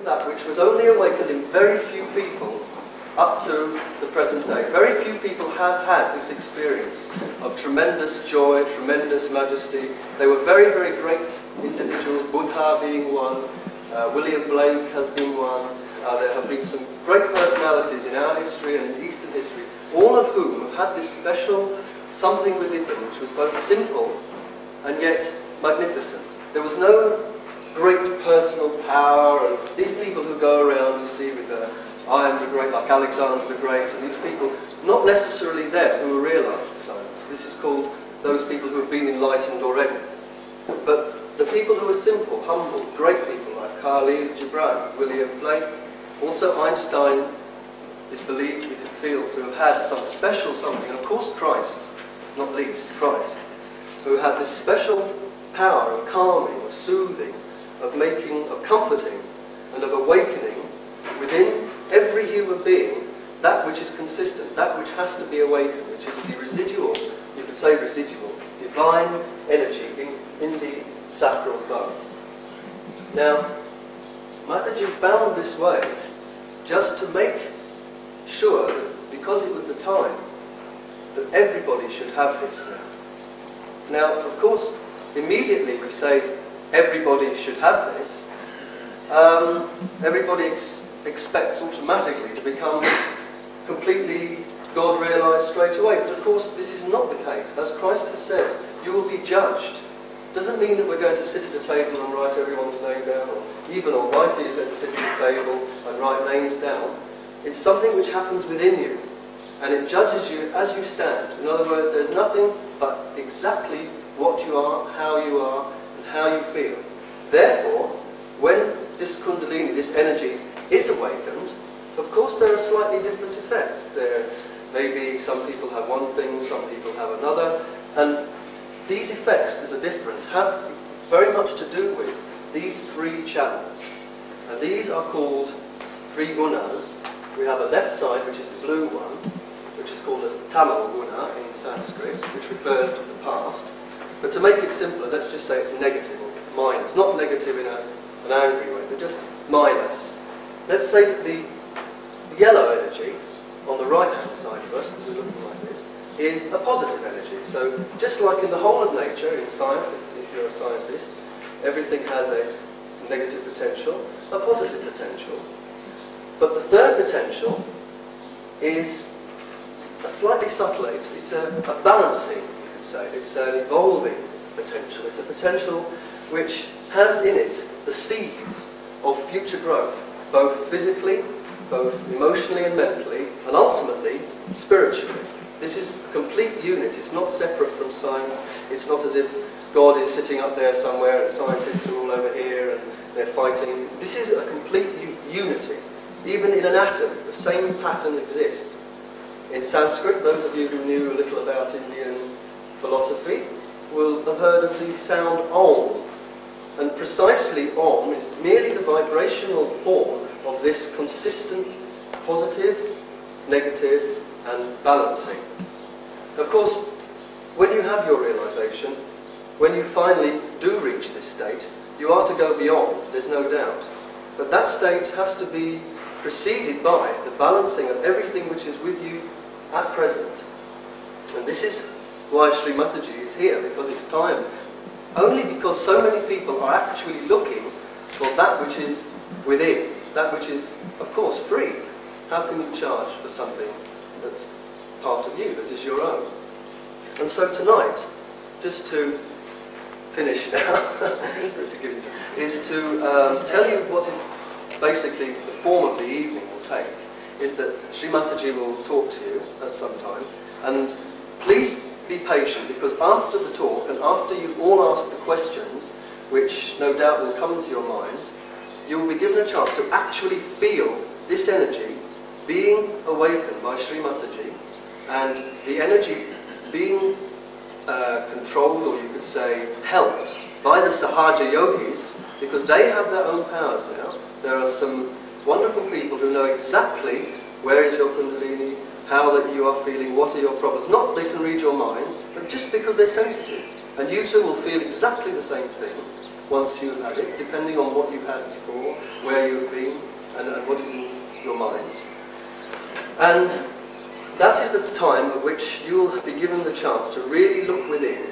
that which was only awakened in very few people up to the present day. Very few people have had this experience of tremendous joy, tremendous majesty. They were very, very great individuals, Buddha being one, William Blake has been one. There have been some great personalities in our history and in Eastern history, all of whom have had this special something within them which was both simple and yet magnificent. There was no great personal power, and these people who go around, you see, with I am the great, like Alexander the Great, and these people, not necessarily them who realised science. This is called those people who have been enlightened already. But the people who are simple, humble, great people like Khalil Gibran, William Blake, also Einstein is believed, we can feel, to have had some special something, and of course Christ, not least Christ, who had this special power of calming, of soothing, of making, of comforting, and of awakening within every human being that which is consistent, that which has to be awakened, which is the residual, you could say residual, divine energy in the sacral bone. Now, Mataji found this way just to make sure that, because it was the time, that everybody should have this now. Now, of course, immediately we say everybody should have this. Everybody expects automatically to become completely God-realised straight away. But of course, this is not the case. As Christ has said, you will be judged. Doesn't mean that we're going to sit at a table and write everyone's name down, or even Almighty is going to sit at a table and write names down. It's something which happens within you, and it judges you as you stand. In other words, there's nothing but exactly what you are, and how you feel. Therefore, when this Kundalini, this energy, is awakened, of course there are slightly different effects. There may be some people have one thing, some people have another, and these effects that are different have very much to do with these three channels. And these are called three gunas. We have a left side, which is the blue one, which is called as Tamil guna in Sanskrit, which refers to the past. But to make it simpler, let's just say it's negative or minus. Not negative in an angry way, but just minus. Let's say that the yellow energy on the right-hand side of us, as we're looking like this, is a positive energy. So just like in the whole of nature, in science, if you're a scientist, everything has a negative potential, a positive potential. But the third potential is a slightly subtler. It's a balancing, you could say. It's an evolving potential. It's a potential which has in it the seeds of future growth, both physically, both emotionally and mentally, and ultimately spiritually. This is a complete unit. It's not separate from science. It's not as if God is sitting up there somewhere and scientists are all over here and they're fighting. This is a complete unity. Even in an atom, the same pattern exists. In Sanskrit, those of you who knew a little about Indian philosophy will have heard of the sound Om. And precisely Om is merely the vibrational form of this consistent positive, negative, and balancing. Of course, when you have your realization, when you finally do reach this state, you are to go beyond, there's no doubt. But that state has to be preceded by the balancing of everything which is with you at present. And this is why Shri Mataji is here, because it's time. Only because so many people are actually looking for that which is within, that which is, of course, free. How can you charge for something that's part of you, that is your own? And so tonight, just to finish now, is to tell you what is basically the form of the evening will take, is that Shri Mataji will talk to you at some time, and please be patient, because after the talk and after you've all asked the questions, which no doubt will come into your mind, you will be given a chance to actually feel this energy being awakened by Shri Mataji, and the energy being controlled, or you could say helped, by the Sahaja yogis, because they have their own powers now. There are some wonderful people who know exactly where is your Kundalini, how that you are feeling, what are your problems. Not that they can read your minds, but just because they're sensitive. And you too will feel exactly the same thing once you've had it, depending on what you've had before, where where you have been and what is in your mind. And that is the time at which you will be given the chance to really look within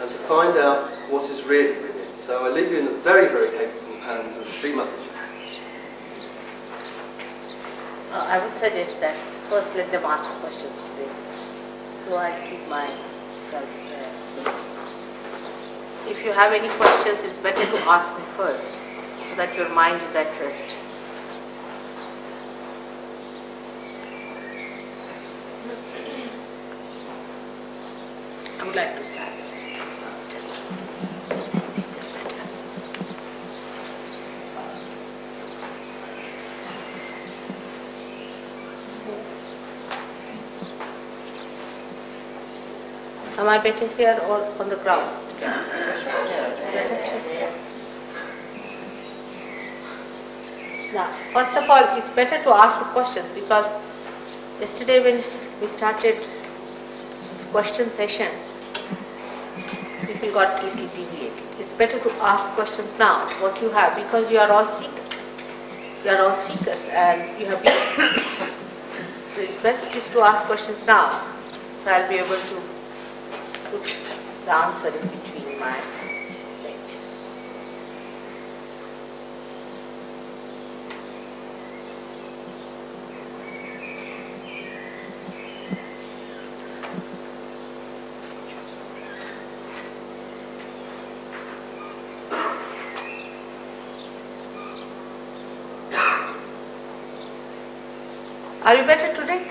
and to find out what is really within. So I leave you in the very, very capable hands of Shri Mataji. I would suggest that first let them ask questions today. So I'll keep myself there. If you have any questions, it's better to ask me first, so that your mind is at rest. I would like to start. Let's see if it's better. Am I better here or on the ground? Now, first of all, it's better to ask the questions, because yesterday when we started this question session, people got a little deviated. It's better to ask questions now, what you have, because you are all seekers. You are all seekers and you have been seekers. So it's best is to ask questions now. So I'll be able to put the answer in between my lecture. Are you better today?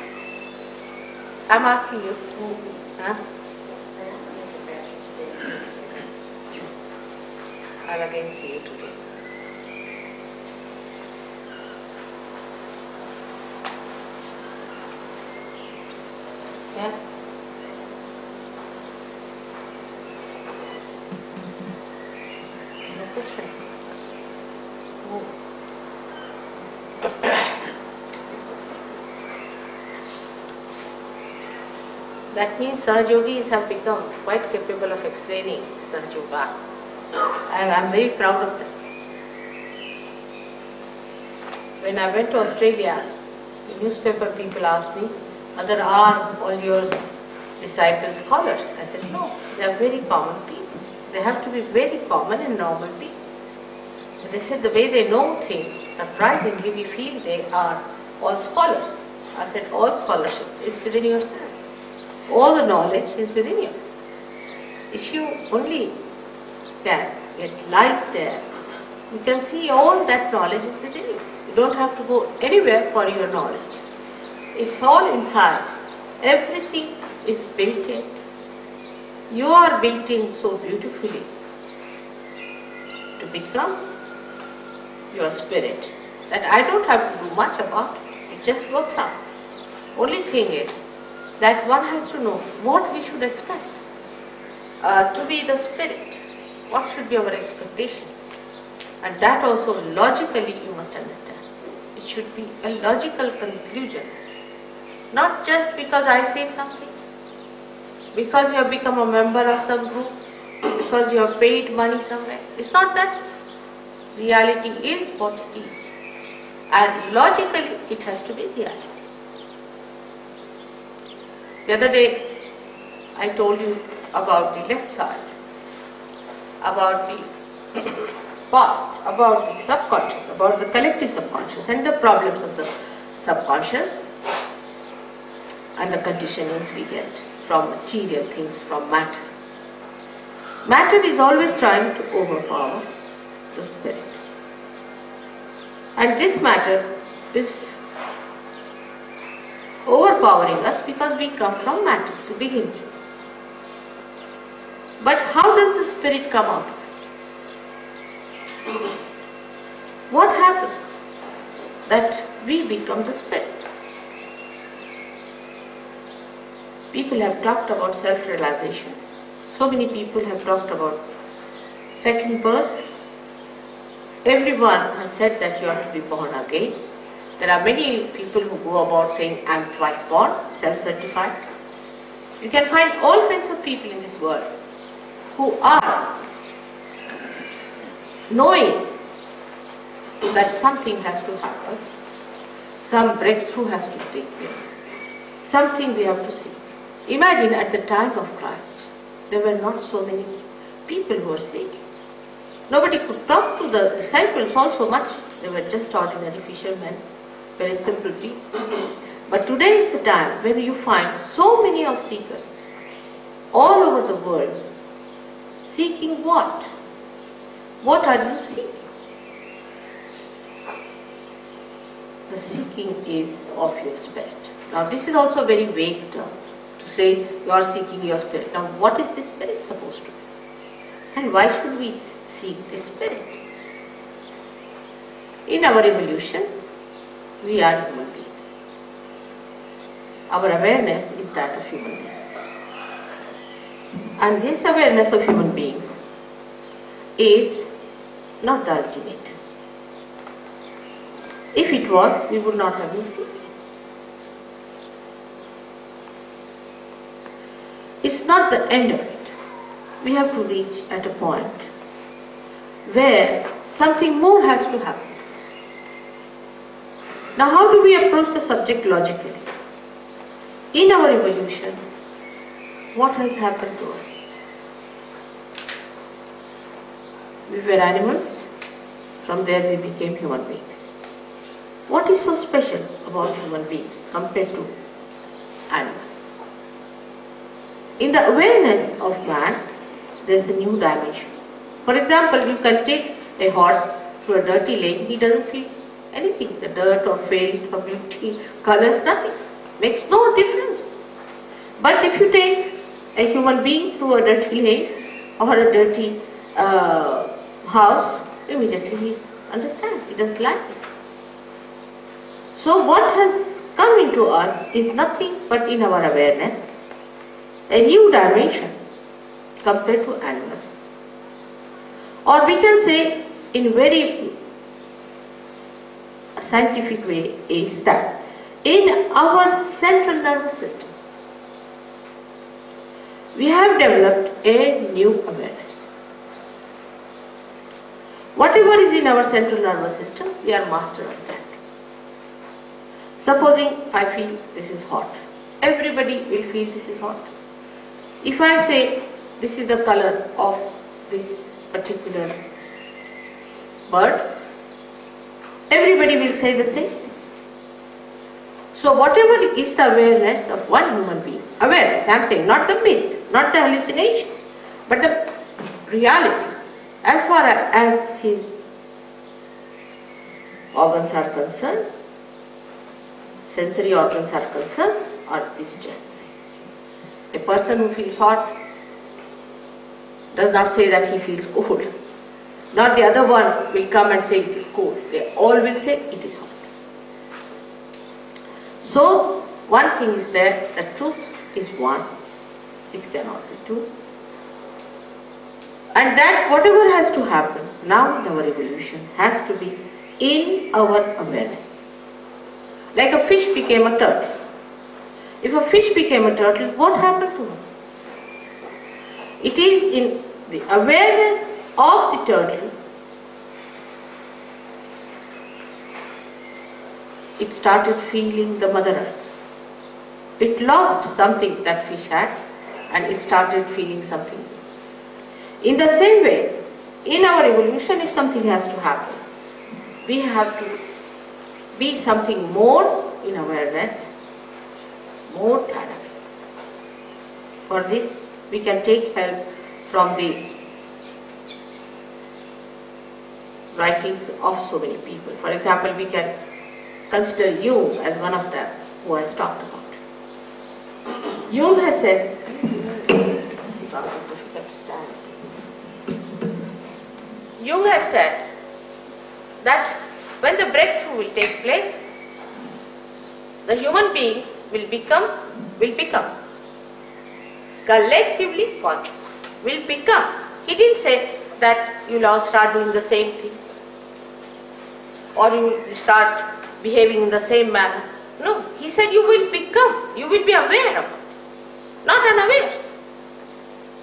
I'm asking you. Huh? I'll again see you today. Yeah? No questions? Oh. That means Sahajogis have become quite capable of explaining Sahajoga, and I'm very proud of them. When I went to Australia, the newspaper people asked me, "Are all your disciples scholars?" I said, "No, they are very common people. They have to be very common and normal people." And they said, "The way they know things, surprisingly we feel they are all scholars." I said, "All scholarship is within yourself. All the knowledge is within yourself. If you only can get light there, you can see all that knowledge is within you. You don't have to go anywhere for your knowledge. It's all inside. Everything is built in. You are built in so beautifully to become your spirit that I don't have to do much about it. It just works out. Only thing is that one has to know what we should expect. To be the spirit, what should be our expectation? And that also logically you must understand. It should be a logical conclusion. Not just because I say something, because you have become a member of some group, because you have paid money somewhere. It's not that. Reality is what it is. And logically it has to be reality. The other day I told you about the left side, about the past, about the subconscious, about the collective subconscious and the problems of the subconscious and the conditionings we get from material things, from matter. Matter is always trying to overpower the spirit. And this matter is overpowering us because we come from matter to begin with. But how does the spirit come out of it? What happens that we become the spirit? People have talked about self-realization. So many people have talked about second birth. Everyone has said that you have to be born again. There are many people who go about saying, "I am twice born," self-certified. You can find all kinds of people in this world who are knowing that something has to happen, some breakthrough has to take place, something we have to see. Imagine at the time of Christ, there were not so many people who were sick. Nobody could talk to the disciples also much. They were just ordinary fishermen, very simple people. But today is the time when you find so many of seekers all over the world. Seeking what? What are you seeking? The seeking is of your spirit. Now this is also a very vague term to say you are seeking your spirit. Now what is this spirit supposed to be? And why should we seek this spirit? In our evolution, we are human beings. Our awareness is that of human beings. And this awareness of human beings is not the ultimate. If it was, we would not have been seeking. It's not the end of it. We have to reach at a point where something more has to happen. Now how do we approach the subject logically? In our evolution, what has happened to us? We were animals, from there we became human beings. What is so special about human beings compared to animals? In the awareness of man, there is a new dimension. For example, you can take a horse through a dirty lane, he doesn't feel anything, the dirt or filth or beauty, colors, nothing. Makes no difference. But if you take a human being through a dirty lane or a dirty house, immediately he understands, he doesn't like it. So what has come into us is nothing but in our awareness, a new dimension compared to animals. Or we can say in very scientific way is that in our central nervous system, we have developed a new awareness. Whatever is in our central nervous system, we are master of that. Supposing I feel this is hot, everybody will feel this is hot. If I say this is the color of this particular bird, everybody will say the same. So whatever is the awareness of one human being, awareness, I am saying, not the myth, not the hallucination, but the reality, as far as his organs are concerned, sensory organs are concerned, or is just the same. A person who feels hot does not say that he feels cold. Not the other one will come and say it is cold. They all will say it is hot. So, one thing is there, the truth is one, it cannot be two. And that whatever has to happen now in our evolution has to be in our awareness. Like a fish became a turtle. If a fish became a turtle, what happened to him? It is in the awareness of the turtle, it started feeling the Mother Earth. It lost something that fish had and it started feeling something. In the same way, in our evolution, if something has to happen, we have to be something more in awareness, more dynamic. For this, we can take help from the writings of so many people. For example, we can consider Jung as one of them who has talked about it. Jung has said, Jung has said that when the breakthrough will take place, the human beings will become collectively conscious, will become. He didn't say that you'll all start doing the same thing or you will start behaving in the same manner. No, he said you will become, you will be aware of it, not unawares.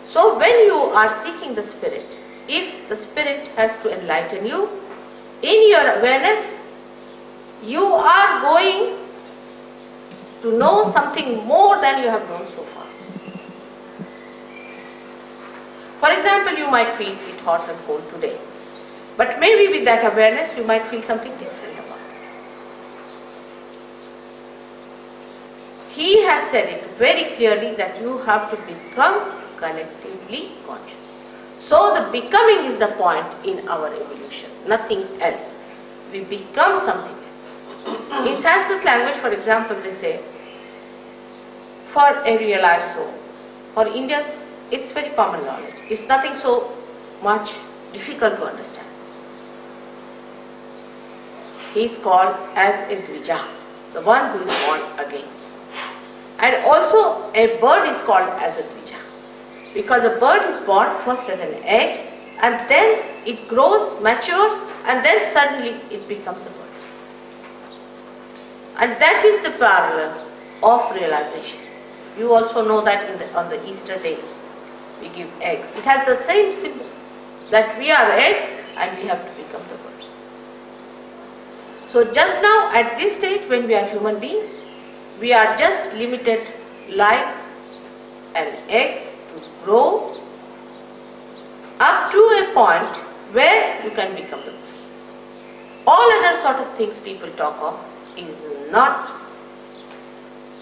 So when you are seeking the Spirit, if the Spirit has to enlighten you, in your awareness, you are going to know something more than you have known so far. For example, you might feel it hot and cold today, but maybe with that awareness you might feel something different about it. He has said it very clearly that you have to become collectively conscious. So the becoming is the point in our evolution, nothing else. We become something else. In Sanskrit language, for example, they say, for a realized soul. For Indians, it's very common knowledge. It's nothing so much difficult to understand. He is called as a Dvija, the one who is born again. And also a bird is called as a Dvija, because a bird is born first as an egg, and then it grows, matures, and then suddenly it becomes a bird. And that is the parallel of realization. You also know that on the Easter day, we give eggs. It has the same symbol, that we are eggs and we have to become the birds. So just now, at this stage, when we are human beings, we are just limited like an egg to grow up to a point where you can become the bird. All other sort of things people talk of is not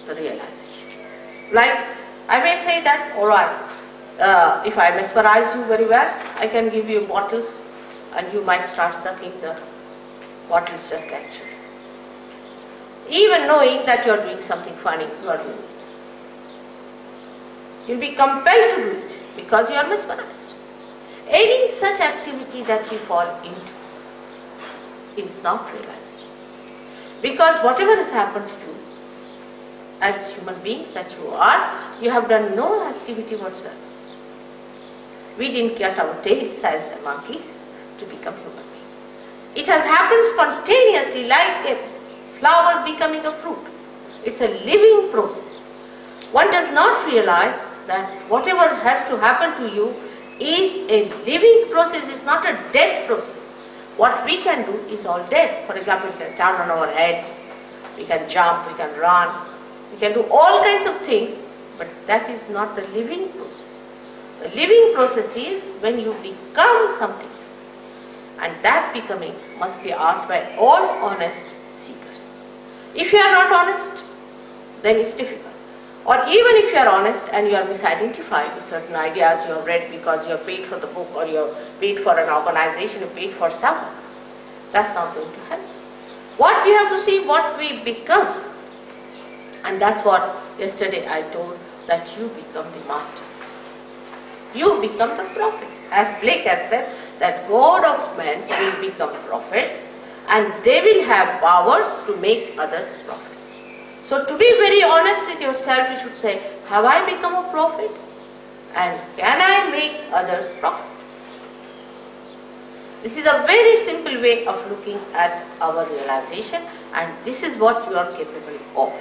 the realization. Like, I may say that, alright, if I mesmerize you very well, I can give you bottles and you might start sucking the bottles just casually. Even knowing that you are doing something funny, you are doing it. You will be compelled to do it because you are mesmerized. Any such activity that we fall into is not realization. Because whatever has happened to you, as human beings that you have done no activity whatsoever. We didn't cut our tails as monkeys to become human beings. It has happened spontaneously, like a flower becoming a fruit. It's a living process. One does not realize that whatever has to happen to you is a living process, it's not a dead process. What we can do is all dead. For example, we can stand on our heads, we can jump, we can run, we can do all kinds of things, but that is not the living process. The living process is when you become something, and that becoming must be asked by all honest seekers. If you are not honest, then it's difficult. Or even if you are honest and you are misidentified with certain ideas you have read because you have paid for the book, or you have paid for an organization, you paid for someone, that's not going to help. What we have to see, what we become. And that's what yesterday I told, that you become the master. You become the prophet. As Blake has said, that God of men will become prophets and they will have powers to make others prophets. So to be very honest with yourself, you should say, have I become a prophet? And can I make others prophet? This is a very simple way of looking at our realization, and this is what you are capable of.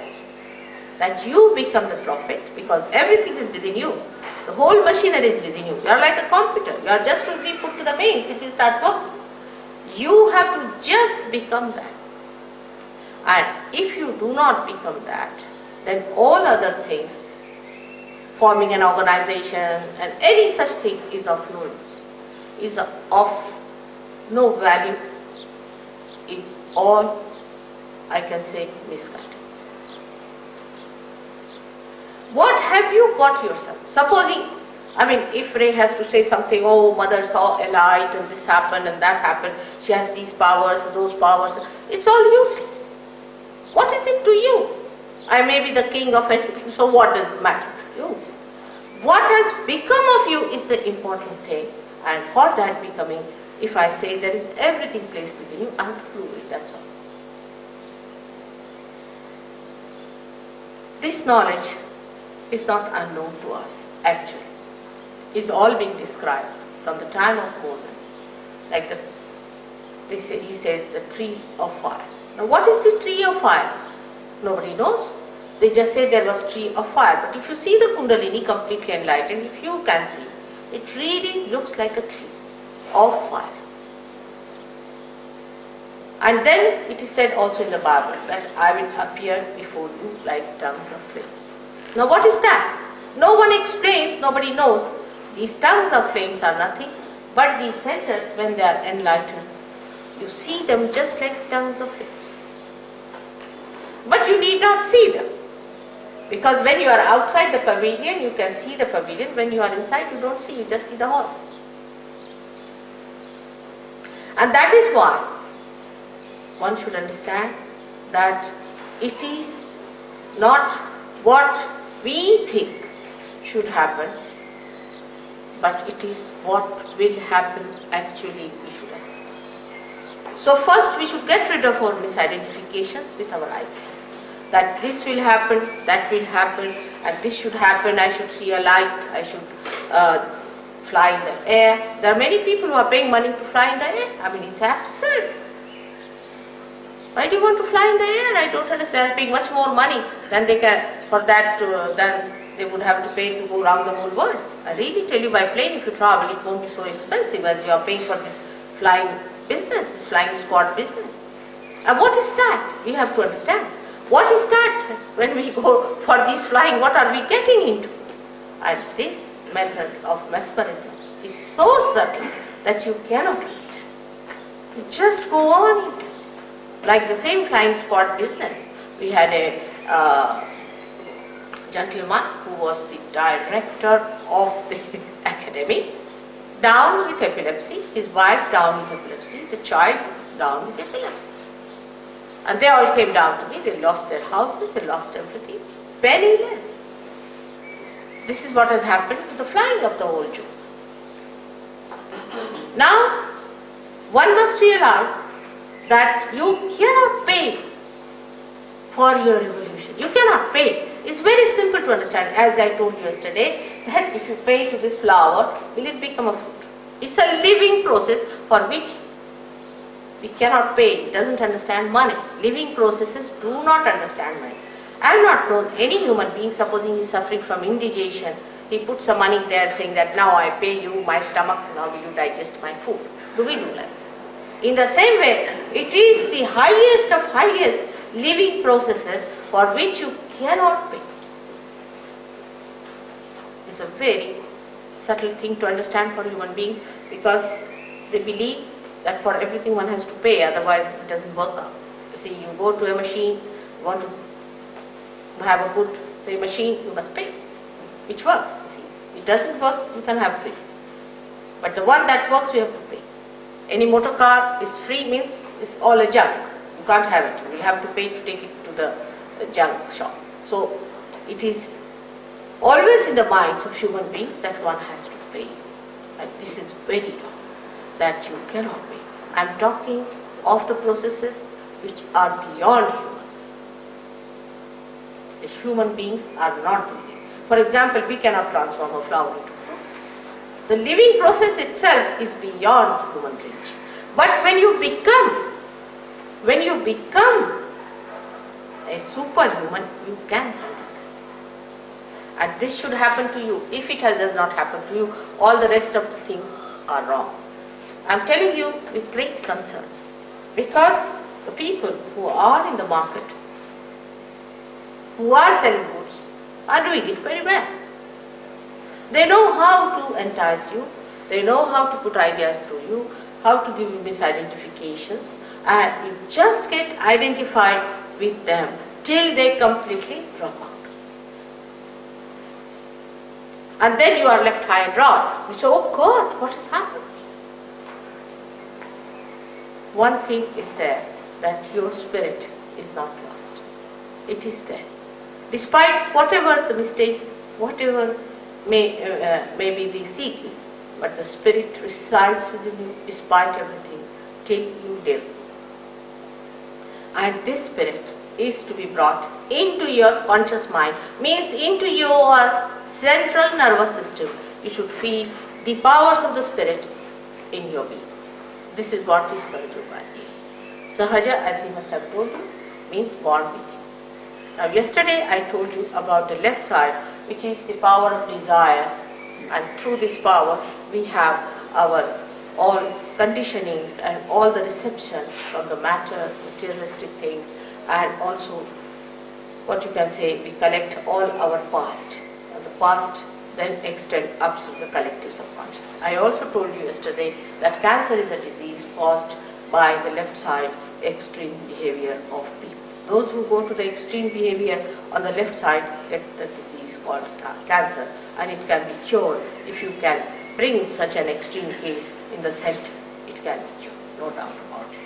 That you become the prophet, because everything is within you. The whole machinery is within you. You are like a computer. You are just to be put to the mains if you start working. You have to just become that. And if you do not become that, then all other things, forming an organization and any such thing, is of no use, is of no value. It's all, I can say, misguidance. What have you got yourself? Supposing, if Ray has to say something, oh, mother saw a light and this happened and that happened, she has these powers, those powers, it's all useless. What is it to you? I may be the king of anything, so what does it matter to you? What has become of you is the important thing, and for that becoming, if I say there is everything placed within you, I have to prove it, that's all. This knowledge is not unknown to us, actually. It's all being described from the time of Moses. Like he says, the tree of fire. Now what is the tree of fire? Nobody knows. They just say there was tree of fire. But if you see the Kundalini completely enlightened, if you can see, it really looks like a tree of fire. And then it is said also in the Bible that I will appear before you like tongues of flames. Now what is that? No one explains, nobody knows. These tongues of flames are nothing but these centers when they are enlightened. You see them just like tongues of flames. But you need not see them. Because when you are outside the pavilion, you can see the pavilion. When you are inside, you don't see, you just see the hall. And that is why one should understand that it is not what we think should happen, but it is what will happen actually we should accept. So first we should get rid of our misidentifications with our ideas. That this will happen, that will happen, and this should happen, I should see a light, I should fly in the air. There are many people who are paying money to fly in the air. I mean, it's absurd. Why do you want to fly in the air? I don't understand. They are paying much more money than they can for that than they would have to pay to go around the whole world. I really tell you, by plane if you travel, it won't be so expensive as you are paying for this flying business, this flying squad business. And what is that? We have to understand. What is that? When we go for this flying, what are we getting into? And this method of mesmerism is so subtle that you cannot understand. You just go on into it. Like the same flying squad business, we had a gentleman who was the director of the academy, down with epilepsy, his wife down with epilepsy, the child down with epilepsy. And they all came down to me, they lost their houses, they lost everything, penniless. This is what has happened to the flying of the whole Jew. Now, one must realize that you cannot pay for your evolution. You cannot pay. It's very simple to understand. As I told you yesterday, that if you pay to this flower, will it become a fruit? It's a living process for which we cannot pay. It doesn't understand money. Living processes do not understand money. I have not known any human being, supposing he is suffering from indigestion, he puts some money there saying that now I pay you my stomach, now will you digest my food. Do we do that? In the same way, it is the highest of highest living processes for which you cannot pay. It's a very subtle thing to understand for human beings, because they believe that for everything one has to pay, otherwise it doesn't work out. You see, you go to a machine, you want to have a good, say, machine, you must pay, which works. You see, it doesn't work, you can have free. But the one that works, we have to pay. Any motor car is free, means it's all a junk. You can't have it. You will have to pay to take it to the junk shop. So it is always in the minds of human beings that one has to pay. And this is very wrong, that you cannot pay. I am talking of the processes which are beyond human. The human beings are not doing it. For example, we cannot transform a flower into fruit. The living process itself is beyond human reach. But when you become a superhuman, you can handle it. And this should happen to you. If it does not happen to you, all the rest of the things are wrong. I am telling you with great concern, because the people who are in the market, who are selling goods, are doing it very well. They know how to entice you, they know how to put ideas through you, how to give you misidentifications, and you just get identified with them till they completely drop out. And then you are left high and dry. You say, oh God, what has happened? One thing is there, that your spirit is not lost. It is there. Despite whatever the mistakes, whatever may be the seeking, but the spirit resides within you despite everything till you live. And this spirit is to be brought into your conscious mind, means into your central nervous system. You should feel the powers of the spirit in your being. This is what is Sahaja is. Sahaja, as he must have told you, means born with you. Now yesterday I told you about the left side, which is the power of desire, and through this power we have our all conditionings and all the receptions from the matter, materialistic things, and also what you can say, we collect all our past. And the past then extend up to the collective subconscious. I also told you yesterday that cancer is a disease caused by the left side extreme behavior of people. Those who go to the extreme behavior on the left side get the disease called cancer, and it can be cured if you can bring such an extreme case in the center. It can be cured, no doubt about it.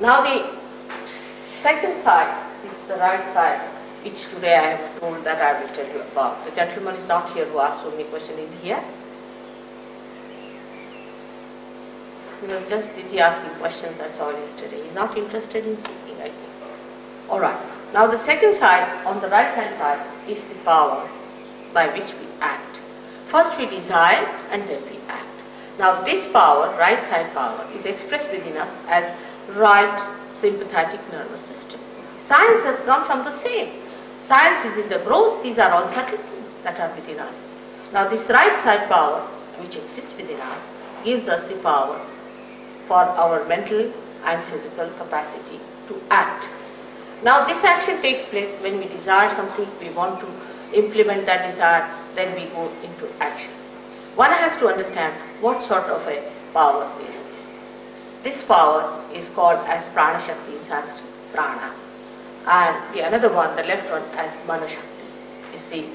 Now the second side is the right side, which today I have told that I will tell you about. The gentleman is not here who asked so many questions. Is he here? He was just busy asking questions, that's all yesterday. He's not interested in seeking, I think. Alright. Now the second side, on the right hand side, is the power by which we act. First we desire and then we act. Now this power, right side power, is expressed within us as right sympathetic nervous system. Science has come from the same. Science is in the gross, these are all subtle things that are within us. Now this right side power, which exists within us, gives us the power for our mental and physical capacity to act. Now this action takes place when we desire something, we want to implement that desire, then we go into action. One has to understand what sort of a power is this. This power is called as Prana Shakti in Sanskrit, Prana. And the another one, the left one, as Mana Shakti, is the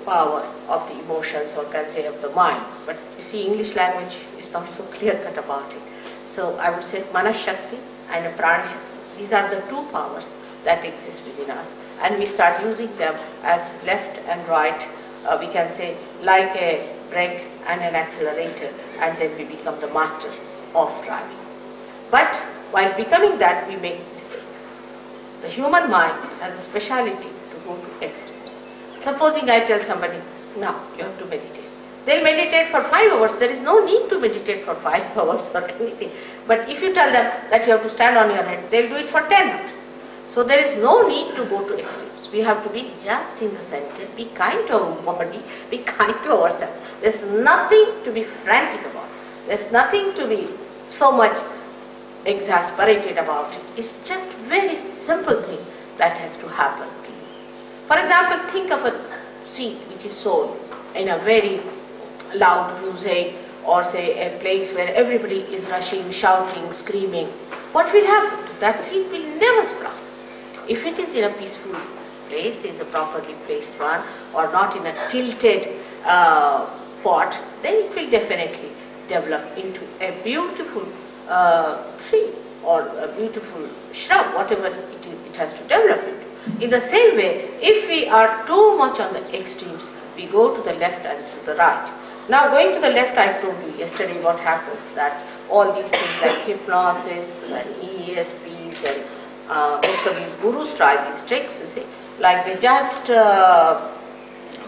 power of the emotions, or can say of the mind. But you see, English language is not so clear-cut about it. So I would say Mana Shakti and a Prana Shakti. These are the two powers that exist within us, and we start using them as left and right, we can say like a brake and an accelerator, and then we become the master of driving. But while becoming that, we make mistakes. The human mind has a speciality to go to extremes. Supposing I tell somebody, now you have to meditate. They'll meditate for 5 hours. There is no need to meditate for 5 hours or anything. But if you tell them that you have to stand on your head, they'll do it for 10 hours. So there is no need to go to extremes. We have to be just in the center, be kind to our body, be kind to ourselves. There's nothing to be frantic about. There's nothing to be so much exasperated about it. It's just very simple thing that has to happen. For example, think of a seed which is sown in a very loud music, or say a place where everybody is rushing, shouting, screaming. What will happen? That seed will never sprout. If it is in a peaceful place, is a properly placed one, or not in a tilted pot, then it will definitely develop into a beautiful tree or a beautiful shrub, whatever it has to develop into. In the same way, if we are too much on the extremes, we go to the left and to the right. Now going to the left, I told you yesterday what happens, that all these things like hypnosis and ESPs and most of these gurus try these tricks, you see, like they just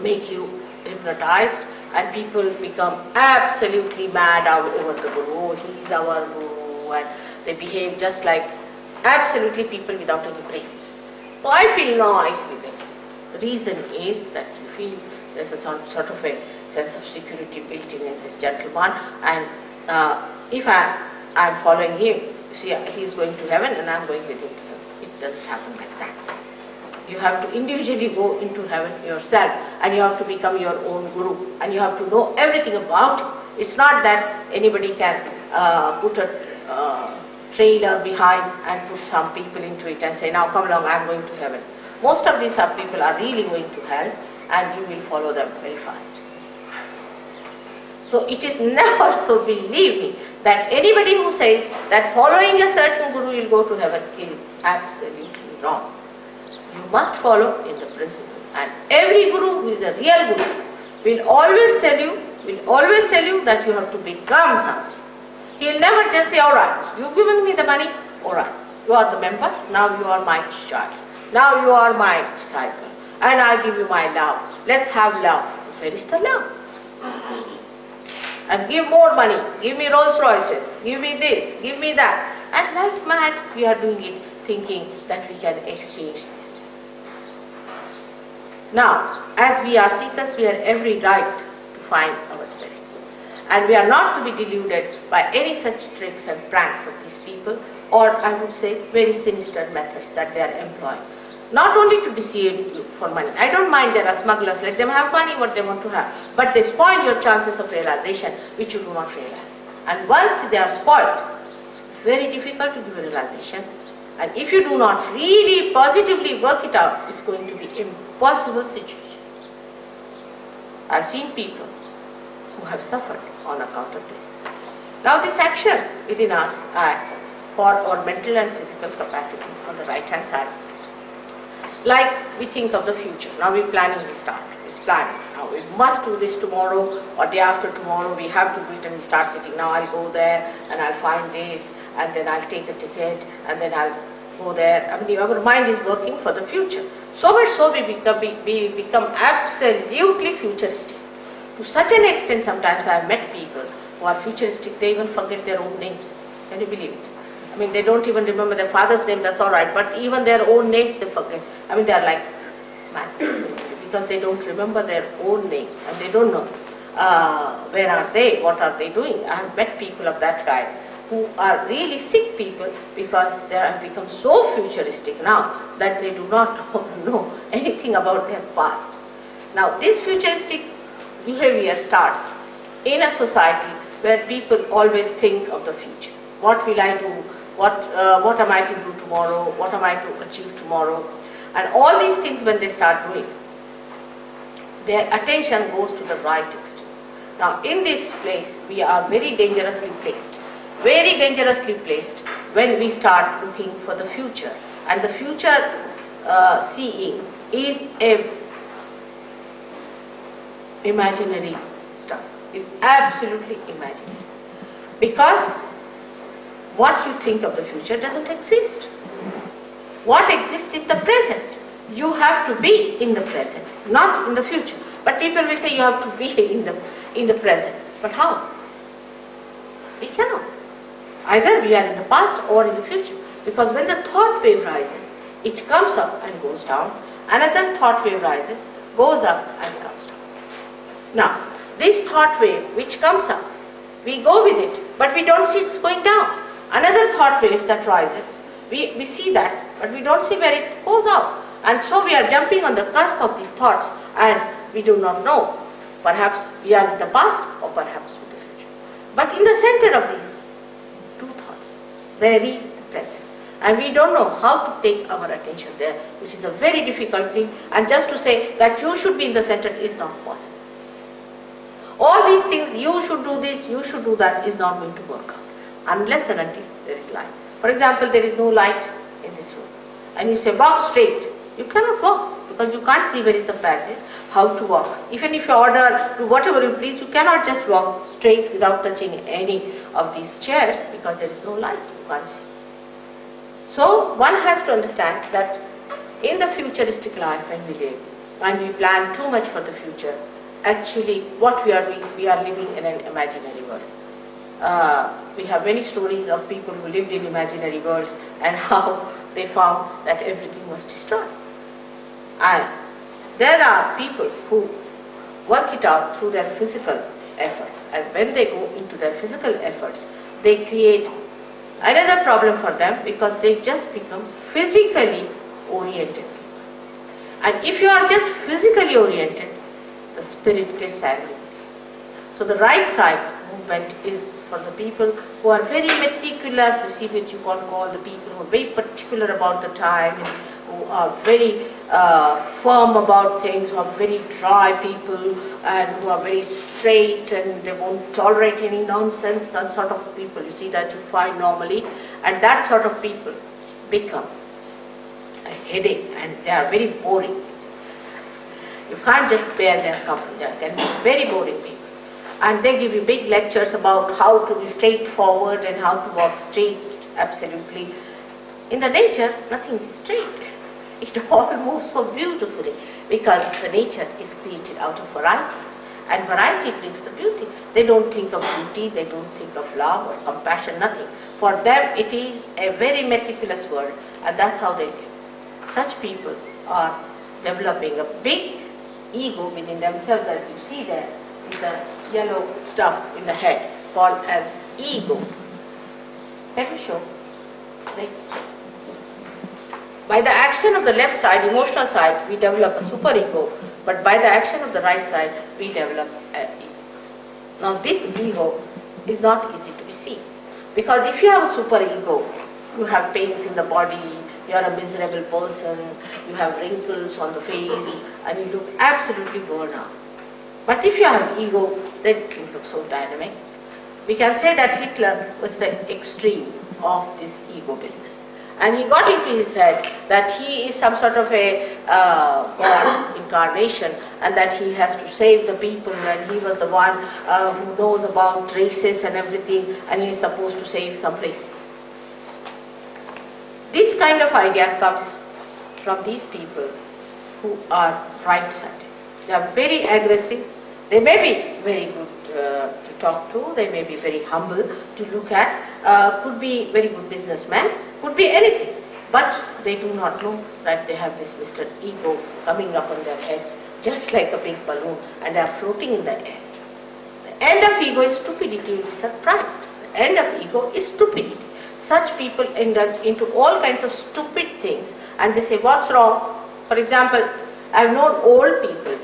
make you hypnotized and people become absolutely mad over the guru. Oh, he's our guru, and they behave just like absolutely people without any brains. So I feel nice with it. The reason is that you feel there's a sort of a sense of security built in this gentleman, and if I'm following him, see, he's going to heaven and I'm going with him to heaven. It doesn't happen like that. You have to individually go into heaven yourself, and you have to become your own guru, and you have to know everything about it. It's not that anybody can put a trailer behind and put some people into it and say, now come along, I'm going to heaven. Most of these people are really going to hell, and you will follow them very fast. So it is never so, believe me, that anybody who says that following a certain guru will go to heaven is absolutely wrong. You must follow in the principle, and every guru who is a real guru will always tell you that you have to become something. He will never just say, all right, you've given me the money, all right, you are the member, now you are my child, now you are my disciple, and I give you my love, let's have love. Where is the love? And give more money, give me Rolls Royces, give me this, give me that. And like mad, we are doing it thinking that we can exchange this. Now, as we are seekers, we have every right to find our spirits. And we are not to be deluded by any such tricks and pranks of these people, or I would say very sinister methods that they are employing. Not only to deceive you for money. I don't mind there are smugglers, let them have money what they want to have. But they spoil your chances of realization which you do not realize. And once they are spoiled, it's very difficult to give a realization. And if you do not really positively work it out, it's going to be impossible situation. I've seen people who have suffered on account of this. Now this action within us acts for our mental and physical capacities on the right hand side. Like we think of the future. Now we're planning, we start. It's planning. Now we must do this tomorrow or day after tomorrow. We have to do it and we start sitting. Now I'll go there and I'll find this and then I'll take a ticket and then I'll go there. I mean, our mind is working for the future. So much so we become absolutely futuristic. To such an extent sometimes I have met people who are futuristic, they even forget their own names. Can you believe it? I mean, they don't even remember their father's name, that's all right, but even their own names they forget. I mean, they are like mad because they don't remember their own names and they don't know where are they, what are they doing. I have met people of that kind who are really sick people because they have become so futuristic now that they do not know anything about their past. Now, this futuristic behavior starts in a society where people always think of the future. What will I do? What am I to do tomorrow? What am I to achieve tomorrow? And all these things when they start doing, their attention goes to the right extent. Now in this place we are very dangerously placed. Very dangerously placed when we start looking for the future. And the future seeing is a imaginary stuff. It's absolutely imaginary. Because what you think of the future doesn't exist. What exists is the present. You have to be in the present, not in the future. But people will say you have to be in the present. But how? We cannot. Either we are in the past or in the future. Because when the thought wave rises, it comes up and goes down. Another thought wave rises, goes up and comes down. Now, this thought wave which comes up, we go with it, but we don't see it's going down. Another thought wave that rises, we see that, but we don't see where it goes out. And so we are jumping on the cusp of these thoughts and we do not know. Perhaps we are in the past or perhaps in the future. But in the center of these two thoughts, there is the present. And we don't know how to take our attention there, which is a very difficult thing. And just to say that you should be in the center is not possible. All these things, you should do this, you should do that, is not going to work out. Unless and until there is light. For example, there is no light in this room. And you say, walk straight. You cannot walk because you can't see where is the passage, how to walk. Even if you order, do whatever you please, you cannot just walk straight without touching any of these chairs because there is no light, you can't see. So one has to understand that in the futuristic life when we live, and we plan too much for the future, actually what we are doing, we are living in an imaginary world. We have many stories of people who lived in imaginary worlds and how they found that everything was destroyed. And there are people who work it out through their physical efforts, and when they go into their physical efforts, they create another problem for them because they just become physically oriented. And if you are just physically oriented, the spirit gets angry. So the right side movement is for the people who are very meticulous, you see what you can call the people who are very particular about the time, and who are very firm about things, who are very dry people, and who are very straight and they won't tolerate any nonsense. That sort of people, you see that you find normally, and that sort of people become a headache and they are very boring. You can't just bear their company, they can be very boring people. And they give you big lectures about how to be straightforward and how to walk straight, absolutely. In the nature, nothing is straight. It all moves so beautifully because the nature is created out of varieties. And variety brings the beauty. They don't think of beauty, they don't think of love or compassion, nothing. For them it is a very meticulous world, and that's how they live. Such people are developing a big ego within themselves, as you see there in the yellow stuff in the head called as ego. Let me show. Right. By the action of the left side, emotional side, we develop a superego, but by the action of the right side, we develop an ego. Now this ego is not easy to be seen, because if you have a superego, you have pains in the body, you are a miserable person, you have wrinkles on the face, and you look absolutely worn out. But if you have ego, then you look so dynamic. We can say that Hitler was the extreme of this ego business. And he got into his head that he is some sort of a God incarnation, and that he has to save the people, and he was the one who knows about races and everything, and he is supposed to save some race. This kind of idea comes from these people who are right-sided. They are very aggressive. They may be very good to talk to. They may be very humble to look at. Could be very good businessmen. Could be anything. But they do not know that they have this Mr. Ego coming up on their heads just like a big balloon, and they are floating in the air. The end of ego is stupidity. You'll be surprised. The end of ego is stupidity. Such people indulge into all kinds of stupid things, and they say, what's wrong? For example, I've known old people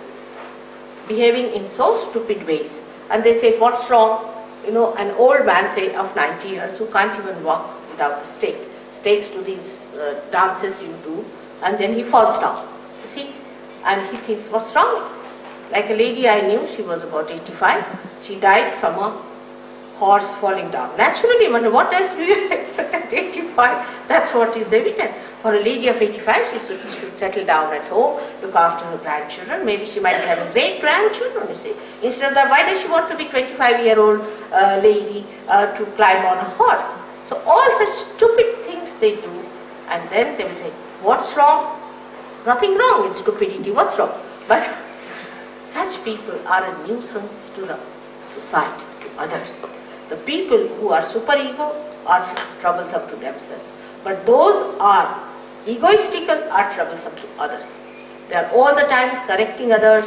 behaving in so stupid ways, and they say, what's wrong? You know, an old man, say, of 90 years, who can't even walk without a stake, stakes to these dances you do, and then he falls down, you see, and he thinks, what's wrong? Like a lady I knew, she was about 85, she died from a horse falling down. Naturally, what else do you expect at 85? That's what is evident. For a lady of 85, she should settle down at home, look after her grandchildren. Maybe she might be having great grandchildren, you see. Instead of that, why does she want to be 25-year-old lady to climb on a horse? So all such stupid things they do, and then they will say, what's wrong? There's nothing wrong in stupidity, what's wrong? But such people are a nuisance to the society, to others. The people who are superego are troublesome to themselves, but those are egoistical are troublesome to others. They are all the time correcting others,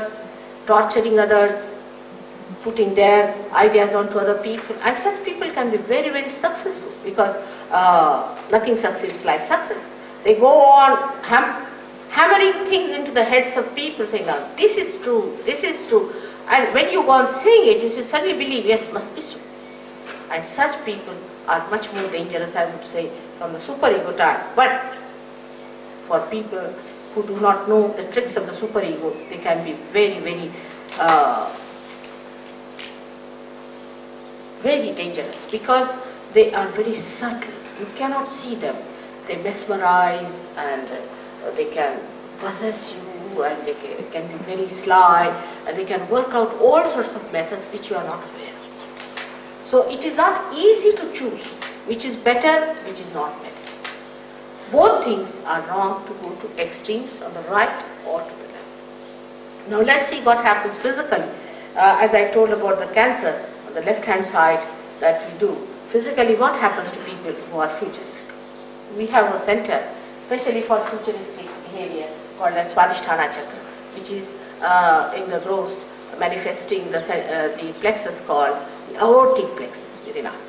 torturing others, putting their ideas onto other people, and such people can be very, very successful, because nothing succeeds like success. They go on hammering things into the heads of people, saying, now this is true, and when you go on saying it, you suddenly believe, yes, must be so. And such people are much more dangerous, I would say, from the superego type. But for people who do not know the tricks of the superego, they can be very, very, very dangerous, because they are very subtle. You cannot see them. They mesmerize, and they can possess you, and they can be very sly, and they can work out all sorts of methods which you are not aware of. So it is not easy to choose which is better, which is not better. Both things are wrong to go to extremes on the right or to the left. Now let's see what happens physically. As I told about the cancer on the left hand side that we do. Physically, what happens to people who are futuristic? We have a center especially for futuristic behavior called the Swadhisthana chakra, which is in the gross manifesting the plexus called the aortic plexus within us.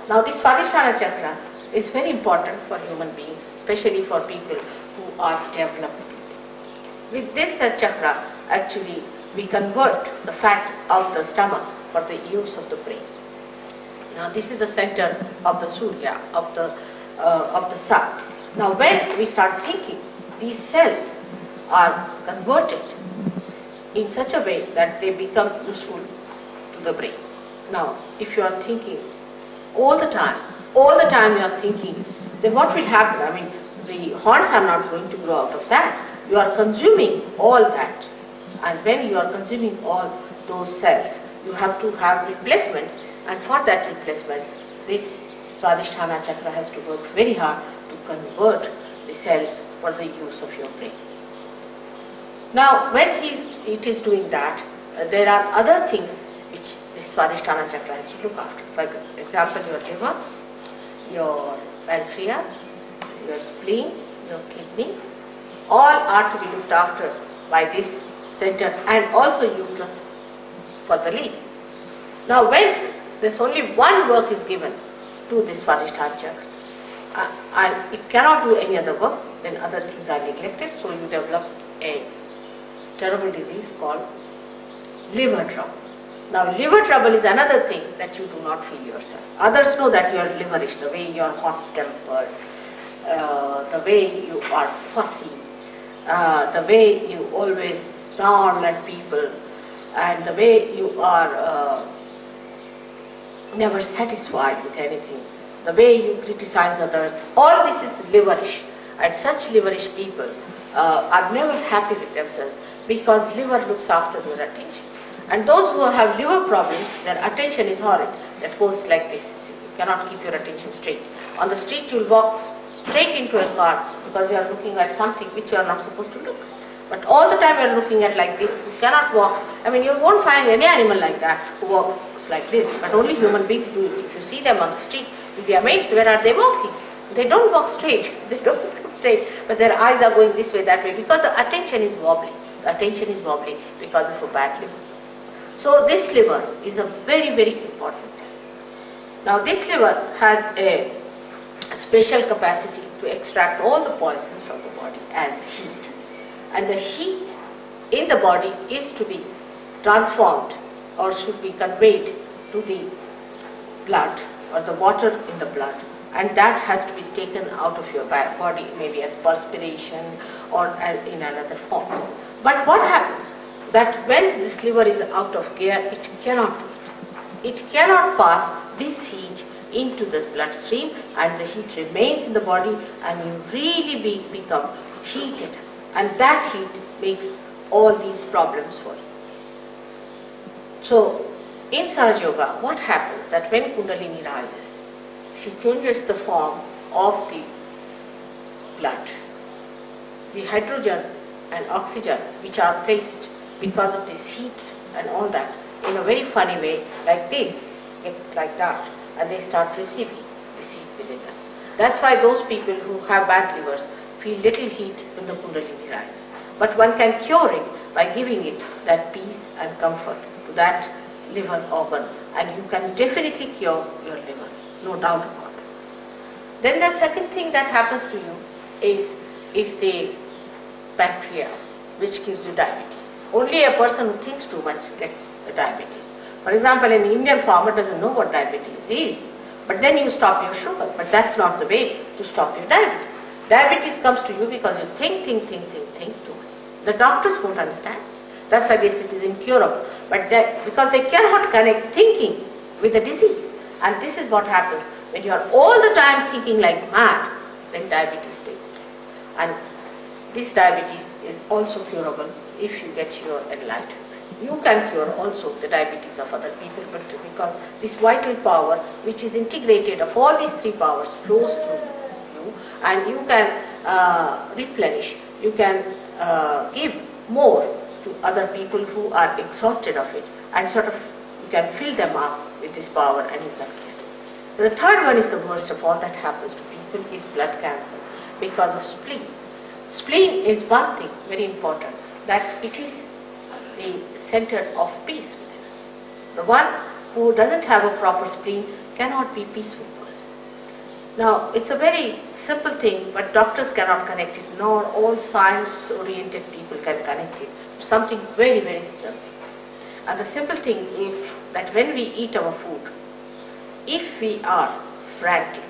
Now this Swadhisthana chakra is very important for human beings, especially for people who are developed. With this chakra, actually, we convert the fat of the stomach for the use of the brain. Now this is the center of the Surya, of the sun. Now when we start thinking, these cells are converted in such a way that they become useful to the brain. Now, if you are thinking all the time you are thinking, then what will happen? I mean, the horns are not going to grow out of that. You are consuming all that. And when you are consuming all those cells, you have to have replacement. And for that replacement, this Swadhisthana chakra has to work very hard to convert the cells for the use of your brain. Now, when it is doing that, there are other things which this Swadhisthana chakra has to look after. For example, your liver, your pancreas, your spleen, your kidneys, all are to be looked after by this center, and also uterus for the ladies. Now when there's only one work is given to this Swadhisthana and it cannot do any other work, then other things are neglected, so you develop a terrible disease called liver trouble. Now liver trouble is another thing that you do not feel yourself. Others know that you are liverish, the way you are hot-tempered, the way you are fussy, the way you always snarl at people, and the way you are never satisfied with anything, the way you criticize others. All this is liverish, and such liverish people are never happy with themselves because liver looks after their attention. And those who have liver problems, their attention is horrid. That goes like this. You cannot keep your attention straight. On the street you will walk straight into a car because you are looking at something which you are not supposed to look. But all the time you are looking at like this. You cannot walk. I mean, you won't find any animal like that who walks like this. But only human beings do it. If you see them on the street, you'll be amazed. Where are they walking? They don't walk straight. They don't walk straight. But their eyes are going this way, that way. Because the attention is wobbly. The attention is wobbly because of a bad liver. So this liver is a very, very important thing. Now this liver has a special capacity to extract all the poisons from the body as heat. And the heat in the body is to be transformed or should be conveyed to the blood or the water in the blood. And that has to be taken out of your body, maybe as perspiration or in another forms. But what happens? That when this liver is out of gear, it cannot do it. It cannot pass this heat into the bloodstream, and the heat remains in the body, and you really become heated. And that heat makes all these problems for you. So, in Sahaja Yoga, what happens that when Kundalini rises, she changes the form of the blood. The hydrogen and oxygen which are placed because of this heat and all that, in a very funny way, like this, like that, and they start receiving this heat within them. That's why those people who have bad livers feel little heat when the Kundalini rises. But one can cure it by giving it that peace and comfort to that liver organ, and you can definitely cure your liver, no doubt about it. Then the second thing that happens to you is the pancreas, which gives you diabetes. Only a person who thinks too much gets diabetes. For example, an Indian farmer doesn't know what diabetes is, but then you stop your sugar. But that's not the way to stop your diabetes. Diabetes comes to you because you think too much. The doctors won't understand this. That's why they say it is incurable. But because they cannot connect thinking with the disease. And this is what happens when you are all the time thinking like mad, then diabetes takes place. And this diabetes is also curable if you get your enlightenment. You can cure also the diabetes of other people, but because this vital power which is integrated of all these three powers flows through you, and you can replenish, you can give more to other people who are exhausted of it, and sort of you can fill them up with this power and you can get. The third one is the worst of all that happens to people is blood cancer because of spleen. Spleen is one thing very important, that it is the center of peace within us. The one who doesn't have a proper spleen cannot be a peaceful person. Now, it's a very simple thing, but doctors cannot connect it, nor all science-oriented people can connect it to something very, very simple. And the simple thing is that when we eat our food, if we are frantic,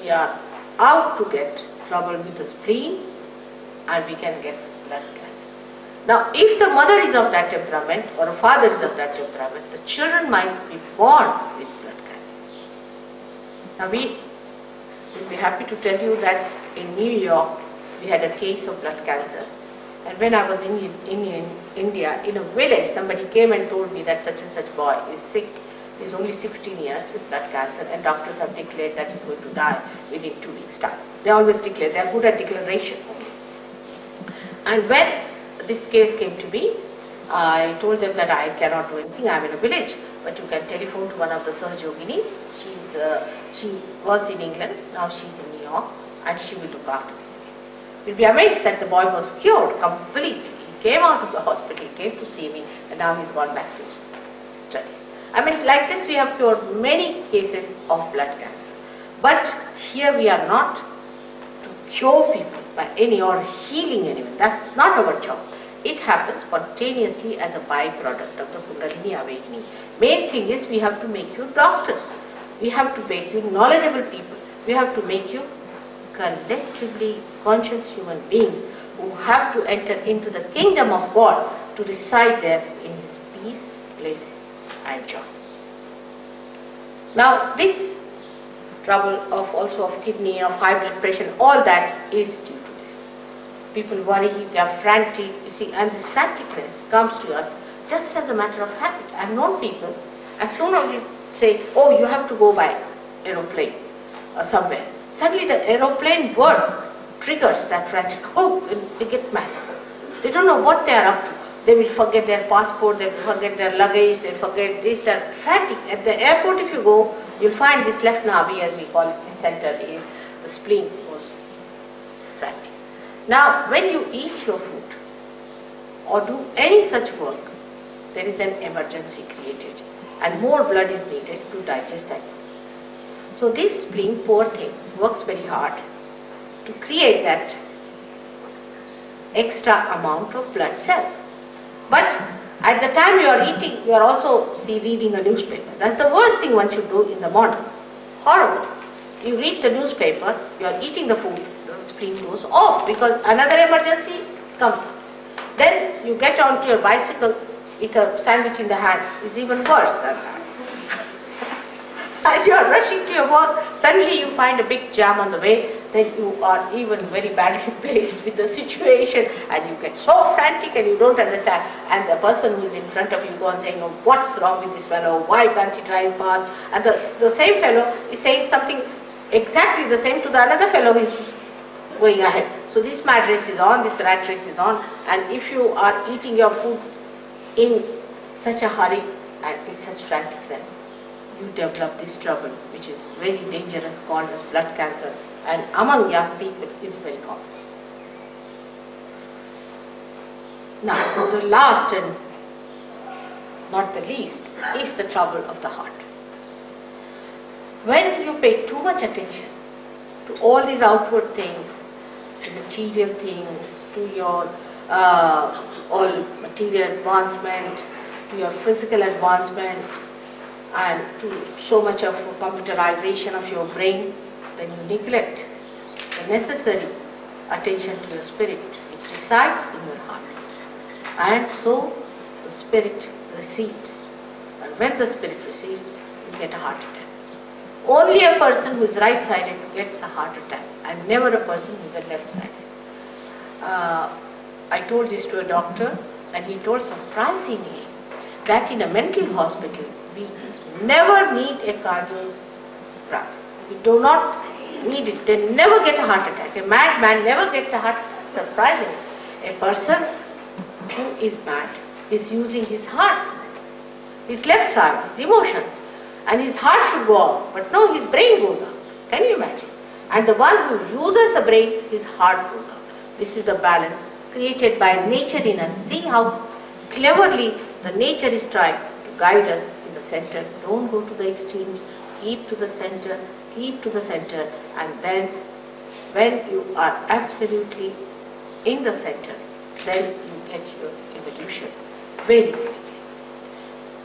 we are out to get trouble with the spleen, and we can get blood cancer. Now, if the mother is of that temperament or a father is of that temperament, the children might be born with blood cancer. Now, we will be happy to tell you that in New York, we had a case of blood cancer. And when I was in India, in a village, somebody came and told me that such and such boy is sick. He's only 16 years with blood cancer, and doctors have declared that he's going to die within 2 weeks' time. They always declare, they are good at declaration only. And when this case came to me, I told them that I cannot do anything, I'm in a village, but you can telephone to one of the Sahaja Yoginis. She was in England, now she's in New York, and she will look after this case. You'll be amazed that the boy was cured completely. He came out of the hospital, he came to see me, and now he's gone back to his studies. I mean, like this we have cured many cases of blood cancer. But here we are not to cure people by any or healing anyone. That's not our job. It happens spontaneously as a byproduct of the Kundalini awakening. Main thing is we have to make you doctors. We have to make you knowledgeable people. We have to make you collectively conscious human beings who have to enter into the kingdom of God to reside there in His peace, bliss and joy. Now this trouble of also of kidney, of high blood pressure, all that is due to this. People worry, they are frantic, you see, and this franticness comes to us just as a matter of habit. I have known people, as soon as you say, oh, you have to go by aeroplane or somewhere, suddenly the aeroplane word triggers that frantic, oh, they get mad. They don't know what they are up to. They will forget their passport, they will forget their luggage, they forget this, that, frantic. At the airport if you go, you'll find this left navi, as we call it, this center is, the spleen goes frantic. Now, when you eat your food or do any such work, there is an emergency created and more blood is needed to digest that. So this spleen, poor thing, works very hard to create that extra amount of blood cells. But at the time you are eating, you are also reading a newspaper. That's the worst thing one should do in the morning. Horrible. You read the newspaper, you are eating the food, the spleen goes off because another emergency comes up. Then you get onto your bicycle with a sandwich in the hand, is even worse than that. And you are rushing to your work, suddenly you find a big jam on the way, then you are even very badly placed with the situation and you get so frantic and you don't understand, and the person who is in front of you goes on saying, no, what's wrong with this fellow, why can't he drive fast, and the same fellow is saying something exactly the same to the another fellow who is going ahead. So this mad race is on, this rat race is on, and if you are eating your food in such a hurry and with such franticness, you develop this trouble which is very dangerous, called as blood cancer, and among young people is very common. Now the last and not the least is the trouble of the heart. When you pay too much attention to all these outward things, to material things, to your all material advancement, to your physical advancement, and to so much of computerization of your brain, then you neglect the necessary attention to your spirit which resides in your heart. And so the spirit receives. And when the spirit receives, you get a heart attack. Only a person who is right-sided gets a heart attack, and never a person who is a left-sided. I told this to a doctor, and he told surprisingly that in a mental hospital we never need a cardiogram. We do not need it. They never get a heart attack. A mad man never gets a heart attack. Surprisingly, a person who is mad is using his heart, his left side, his emotions, and his heart should go off. But no, his brain goes out. Can you imagine? And the one who uses the brain, his heart goes out. This is the balance created by nature in us. See how cleverly the nature is trying to guide us in the center. Don't go to the extremes. Keep to the center. Keep to the center. And then when you are absolutely in the center, then you get your evolution very quickly.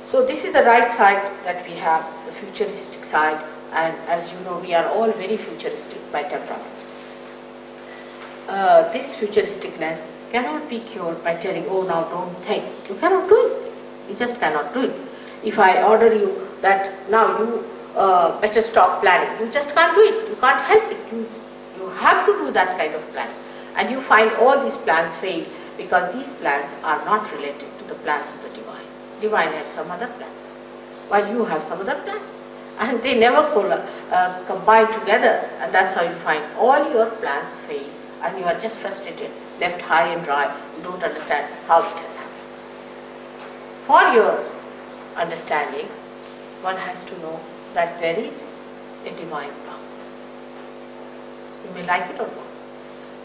So this is the right side that we have, the futuristic side, and as you know, we are all very futuristic by temperament. This futuristicness cannot be cured by telling, oh, now don't think. You cannot do it. You just cannot do it. If I order you that now you better stop planning, you just can't do it. You can't help it. You have to do that kind of plan. And you find all these plans fail because these plans are not related to the plans of the divine. Divine has some other plans, while you have some other plans. And they never combine together, and that's how you find all your plans fail, and you are just frustrated, left high and dry. You don't understand how it has happened. For your understanding, one has to know that there is a divine power. You may like it or not.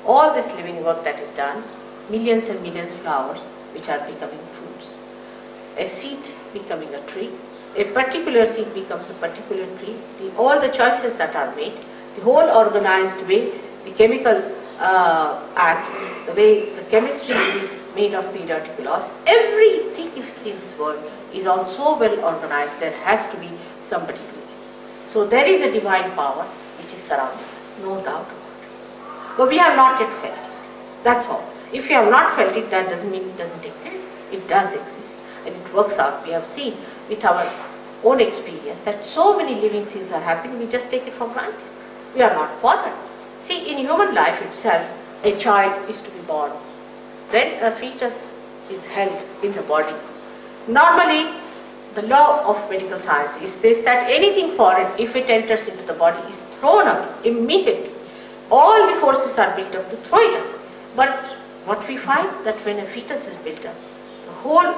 All this living work that is done, millions and millions of flowers which are becoming fruits, a seed becoming a tree, a particular seed becomes a particular tree. All the choices that are made, the whole organized way, the chemical acts, the way the chemistry is made of periodic laws, everything you see in this world is all so well organized. There has to be somebody doing it. So there is a divine power which is surrounding us, no doubt about it. But we have not yet felt it. That's all. If you have not felt it, that doesn't mean it doesn't exist. It does exist, and it works out. We have seen with our own experience that so many living things are happening, we just take it for granted. We are not bothered. See, in human life itself, a child is to be born. Then a fetus is held in the body. Normally, the law of medical science is this, that anything foreign, if it enters into the body, is thrown out immediately. All the forces are built up to throw it out. But what we find, that when a fetus is built up, the whole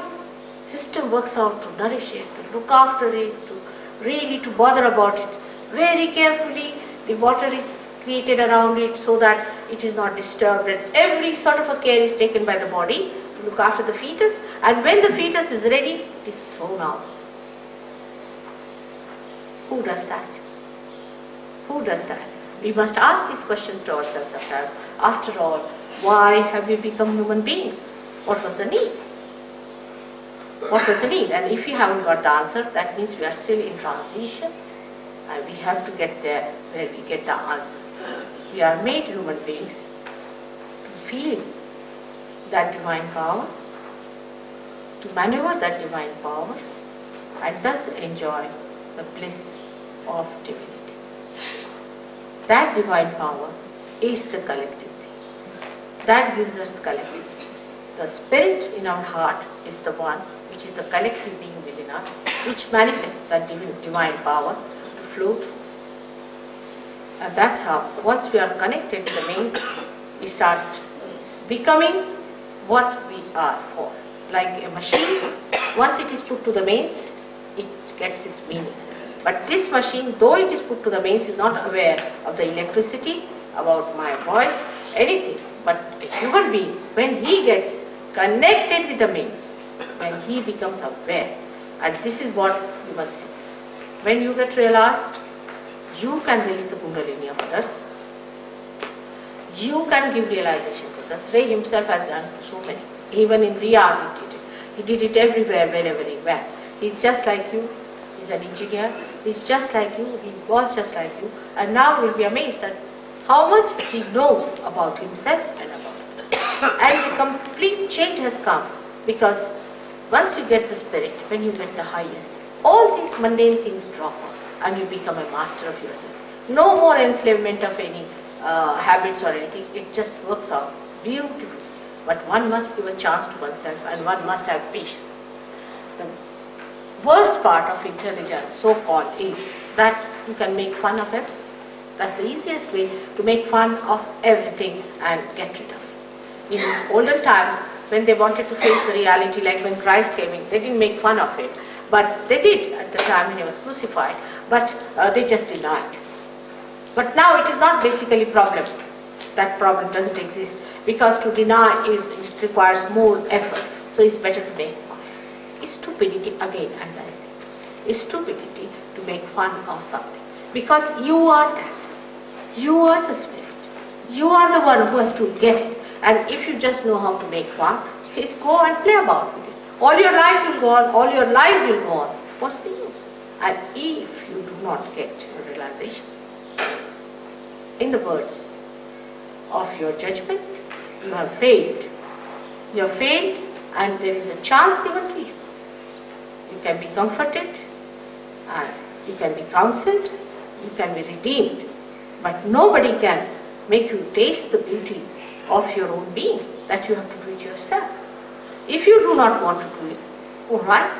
system works out to nourish it, to look after it, to really to bother about it. Very carefully, the water is created around it so that it is not disturbed, and every sort of a care is taken by the body to look after the fetus, and when the fetus is ready, it is thrown out. Who does that? Who does that? We must ask these questions to ourselves sometimes. After all, why have we become human beings? What was the need? What was the need? And if we haven't got the answer, that means we are still in transition, and we have to get there where we get the answer. We are made human beings to feel that divine power, to maneuver that divine power, and thus enjoy the bliss of divinity. That divine power is the collective thing. That gives us collectivity. The spirit in our heart is the one which is the collective being within us, which manifests that divine power to flow through. And that's how, once we are connected to the mains, we start becoming what we are for. Like a machine, once it is put to the mains, it gets its meaning. But this machine, though it is put to the mains, is not aware of the electricity, about my voice, anything. But a human being, when he gets connected with the mains, when he becomes aware, and this is what you must see. When you get realized, you can raise the Kundalini of others. You can give realization to others. Ray himself has done so many. Even in VR he did it. He did it everywhere, wherever he went. He's just like you. He's an engineer. He's just like you. He was just like you. And now you'll be amazed at how much he knows about himself and about others. And a complete change has come, because once you get the spirit, when you get the highest, all these mundane things drop off and you become a master of yourself. No more enslavement of any habits or anything. It just works out beautifully. But one must give a chance to oneself, and one must have patience. The worst part of intelligence, so-called, is that you can make fun of it. That's the easiest way to make fun of everything and get rid of it. In olden times, when they wanted to face the reality, like when Christ came in, they didn't make fun of it. But they did at the time when he was crucified, but they just denied. But now it is not basically a problem. That problem doesn't exist, because to deny it requires more effort. So it's better to make fun. It's stupidity, again, as I say. It's stupidity to make fun of something. Because you are that. You are the spirit. You are the one who has to get it. And if you just know how to make fun, please go and play about with it. All your life will go on, all your lives will go on. What's the use? And if you do not get your realization, in the words of your judgment, you have failed. You have failed, and there is a chance given to you. You can be comforted, and you can be counseled, you can be redeemed, but nobody can make you taste the beauty of your own being. That you have to do it yourself. If you do not want to do it, alright,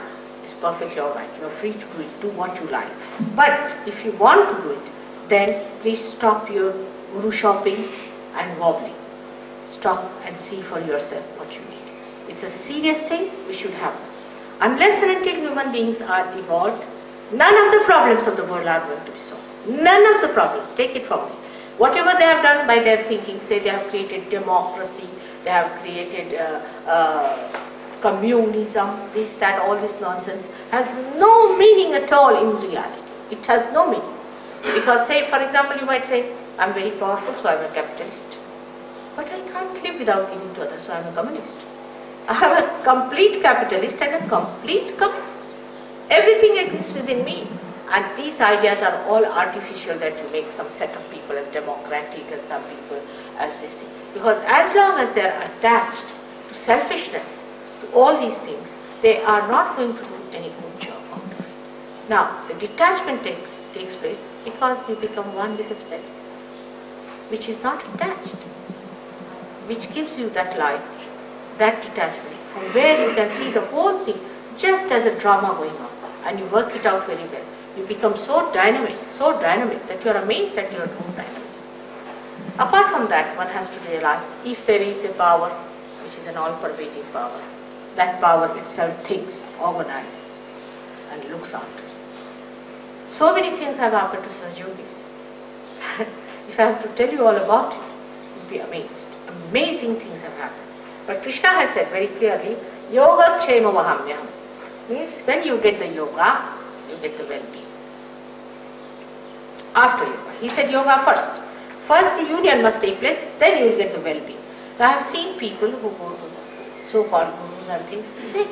it's perfectly alright. You are free to do it, do what you like. But if you want to do it, then please stop your guru shopping and wobbling. Stop and see for yourself what you need. It's a serious thing we should have. Unless and until human beings are evolved, none of the problems of the world are going to be solved. None of the problems, take it from me. Whatever they have done by their thinking, say they have created democracy, they have created communism, this, that, all this nonsense has no meaning at all in reality. It has no meaning. Because say, for example, you might say, I'm very powerful, so I'm a capitalist. But I can't live without giving to others, so I'm a communist. I'm a complete capitalist and a complete communist. Everything exists within me. And these ideas are all artificial, that you make some set of people as democratic and some people as this thing. Because as long as they are attached to selfishness, to all these things, they are not going to do any good job out of it. Now, the detachment takes place because you become one with the spirit, which is not attached, which gives you that light, that detachment, from where you can see the whole thing just as a drama going on, and you work it out very well. You become so dynamic that you are amazed at your own dynamism. Apart from that, one has to realize if there is a power which is an all-pervading power, that power itself thinks, organizes, and looks after. So many things have happened to such yogis. If I have to tell you all about it, you'll be amazed. Amazing things have happened. But Krishna has said very clearly, yoga kshema vahamyam. Means when you get the yoga, you get the well-being. After yoga. He said yoga first. First the union must take place, then you will get the well-being. I have seen people who go to so-called gurus and things sick.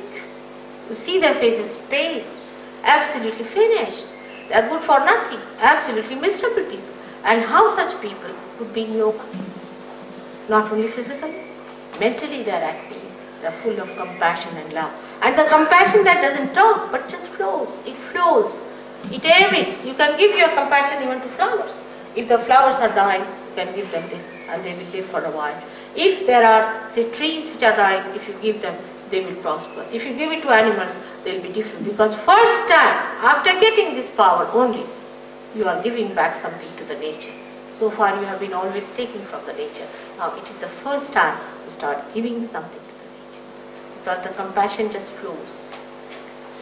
You see their faces pale, absolutely finished. They are good for nothing, absolutely miserable people. And how such people would be in yoga? Not only physically, mentally they are at peace. They are full of compassion and love. And the compassion that doesn't talk but just flows. It flows. It emits. You can give your compassion even to flowers. If the flowers are dying, you can give them this and they will live for a while. If there are, say, trees which are dying, if you give them, they will prosper. If you give it to animals, they will be different. Because first time, after getting this power only, you are giving back something to the nature. So far you have been always taking from the nature. Now it is the first time you start giving something to the nature. Because the compassion just flows.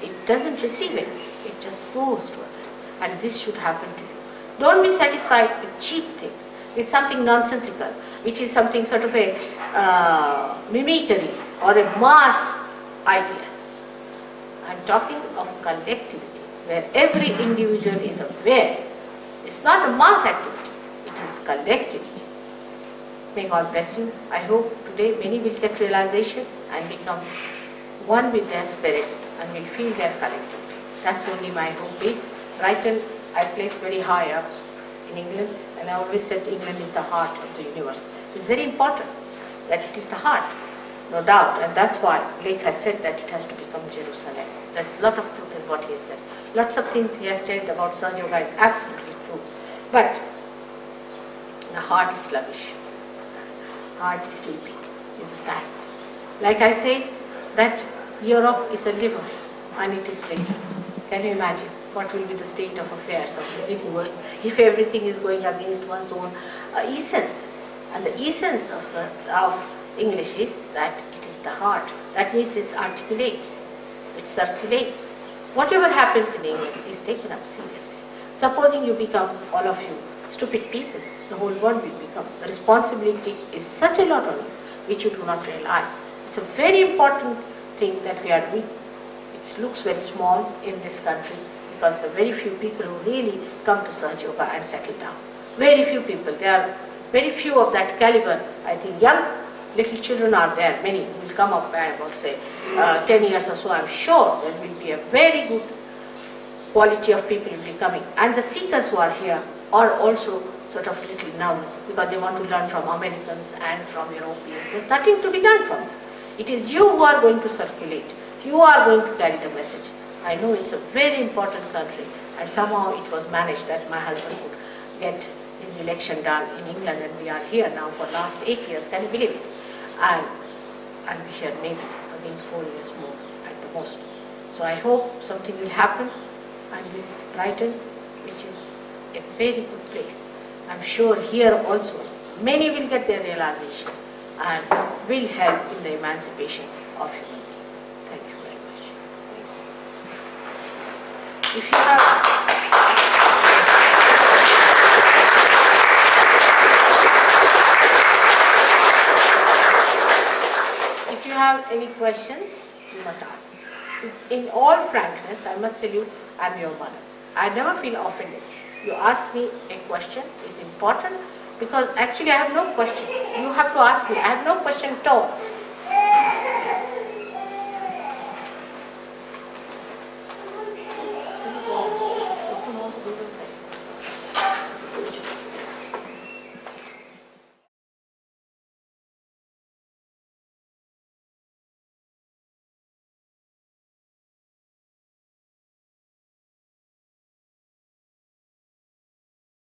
It doesn't receive it. It just goes to others. And this should happen to you. Don't be satisfied with cheap things, with something nonsensical, which is something sort of a mimicry or a mass ideas. I'm talking of collectivity, where every individual is aware. It's not a mass activity, it is collectivity. May God bless you. I hope today many will get realization and become one with their spirits and will feel their collectivity. That's only my hope is. Brighton I place very high up in England, and I always said England is the heart of the universe. It's very important that it is the heart, no doubt, and that's why Lake has said that it has to become Jerusalem. There's a lot of truth in what he has said. Lots of things he has said about Sahaj Yoga is absolutely true. But the heart is sluggish. Heart is sleepy, is a sign. Like I say, that Europe is a liver and it is drinking. Can you imagine what will be the state of affairs of this universe if everything is going against one's own essences? And the essence of English is that it is the heart. That means it articulates, it circulates. Whatever happens in England is taken up seriously. Supposing you become, all of you, stupid people, the whole world will become. The responsibility is such a lot on you, which you do not realize. It's a very important thing that we are doing. It looks very small in this country because there are very few people who really come to Sahaj Yoga and settle down. Very few people. There are very few of that caliber. I think young little children are there, many who will come up by about say 10 years or so. I'm sure there will be a very good quality of people will be coming. And the seekers who are here are also sort of little nervous because they want to learn from Americans and from Europeans. There's nothing to be done from them. It is you who are going to circulate. You are going to carry the message. I know it's a very important country and somehow it was managed that my husband would get his election done in England and we are here now for last 8 years. Can you believe it? And I'll be here maybe again 4 years more at the most. So I hope something will happen and this Brighton, which is a very good place. I'm sure here also many will get their realization and will help in the emancipation of human beings. Thank you very much. If you have any questions, you must ask. In all frankness, I must tell you, I am your mother. I never feel offended. You ask me a question is important because actually I have no question. You have to ask me. I have no question at all.